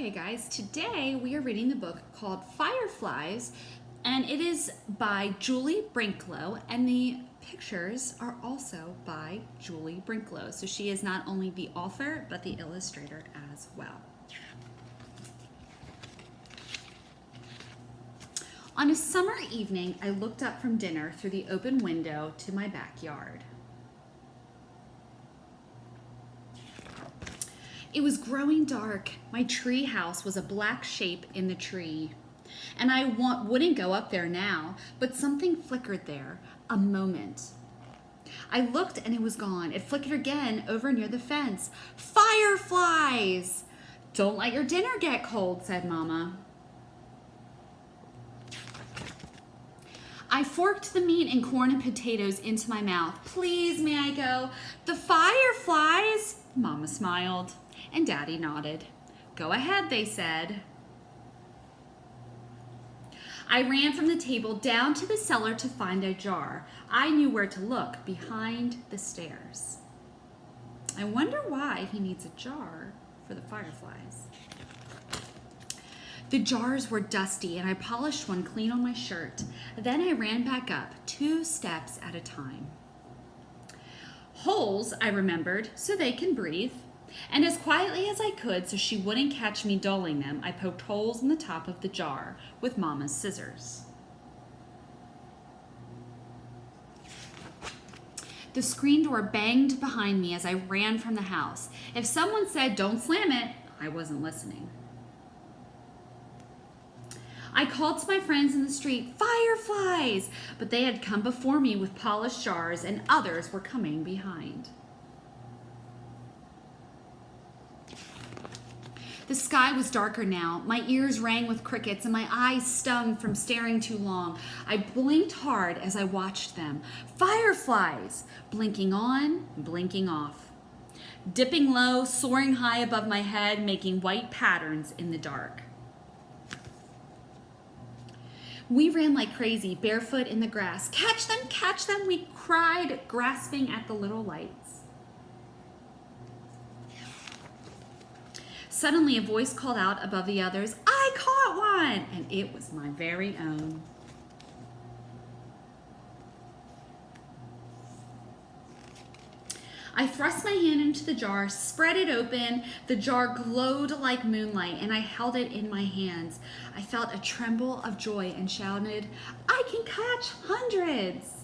Okay guys, today we are reading the book called Fireflies, and it is by Julie Brinklow, and the pictures are also by Julie Brinklow. So she is not only the author, but the illustrator as well. On a summer evening, I looked up from dinner through the open window to my backyard. It was growing dark. My tree house was a black shape in the tree. And I wouldn't go up there now, but something flickered there, a moment. I looked and it was gone. It flickered again over near the fence. Fireflies! Don't let your dinner get cold, said Mama. I forked the meat and corn and potatoes into my mouth. Please, may I go? The fireflies? Mama smiled. And Daddy nodded. Go ahead, they said. I ran from the table down to the cellar to find a jar. I knew where to look, behind the stairs. I wonder why he needs a jar for the fireflies. The jars were dusty, and I polished one clean on my shirt. Then I ran back up, 2 steps at a time. Holes, I remembered, so they can breathe. And as quietly as I could, so she wouldn't catch me dulling them, I poked holes in the top of the jar with Mama's scissors. The screen door banged behind me as I ran from the house. If someone said, "Don't slam it," I wasn't listening. I called to my friends in the street, "Fireflies!" But they had come before me with polished jars, and others were coming behind. The sky was darker now. My ears rang with crickets and my eyes stung from staring too long. I blinked hard as I watched them. Fireflies! Blinking on, blinking off. Dipping low, soaring high above my head, making white patterns in the dark. We ran like crazy, barefoot in the grass. Catch them, we cried, grasping at the little lights. Suddenly, a voice called out above the others, "I caught one!" And it was my very own. I thrust my hand into the jar, spread it open. The jar glowed like moonlight, and I held it in my hands. I felt a tremble of joy and shouted, "I can catch hundreds!"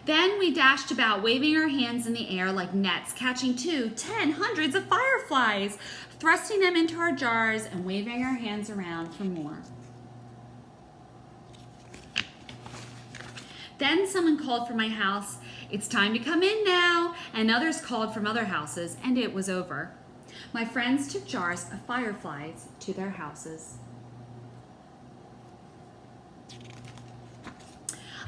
Then we dashed about, waving our hands in the air like nets, catching 2, 10, hundreds of fireflies, thrusting them into our jars and waving our hands around for more. Then someone called from my house, "It's time to come in now," and others called from other houses, and it was over. My friends took jars of fireflies to their houses.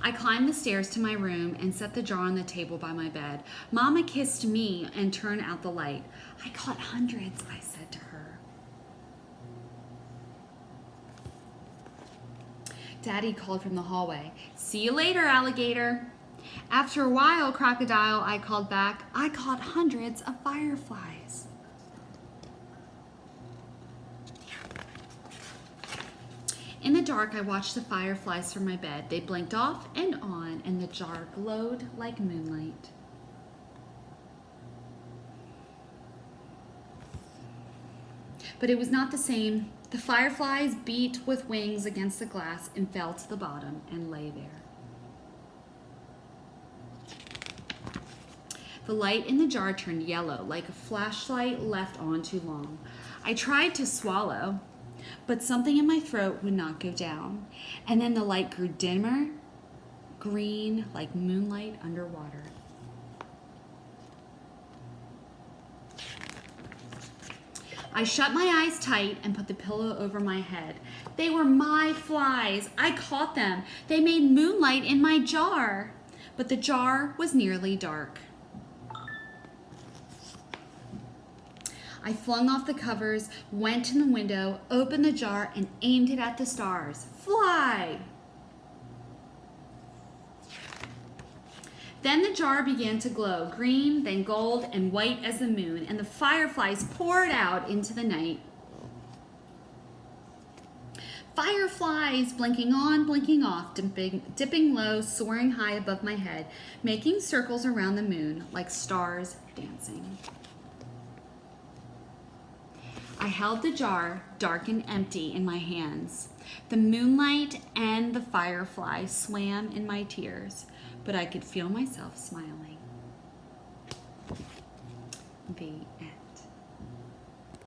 I climbed the stairs to my room and set the jar on the table by my bed. Mama kissed me and turned out the light. "I caught hundreds," I said to her. Daddy called from the hallway, "See you later, alligator." After a while, crocodile, I called back, "I caught hundreds of fireflies." In the dark, I watched the fireflies from my bed. They blinked off and on, and the jar glowed like moonlight. But it was not the same. The fireflies beat with wings against the glass and fell to the bottom and lay there. The light in the jar turned yellow, like a flashlight left on too long. I tried to swallow, but something in my throat would not go down. And then the light grew dimmer, green like moonlight underwater. I shut my eyes tight and put the pillow over my head. They were my flies. I caught them. They made moonlight in my jar. But the jar was nearly dark. I flung off the covers, went to the window, opened the jar, and aimed it at the stars. Fly! Then the jar began to glow, green, then gold, and white as the moon, and the fireflies poured out into the night. Fireflies, blinking on, blinking off, dipping low, soaring high above my head, making circles around the moon like stars dancing. I held the jar, dark and empty, in my hands. The moonlight and the firefly swam in my tears, but I could feel myself smiling. The end.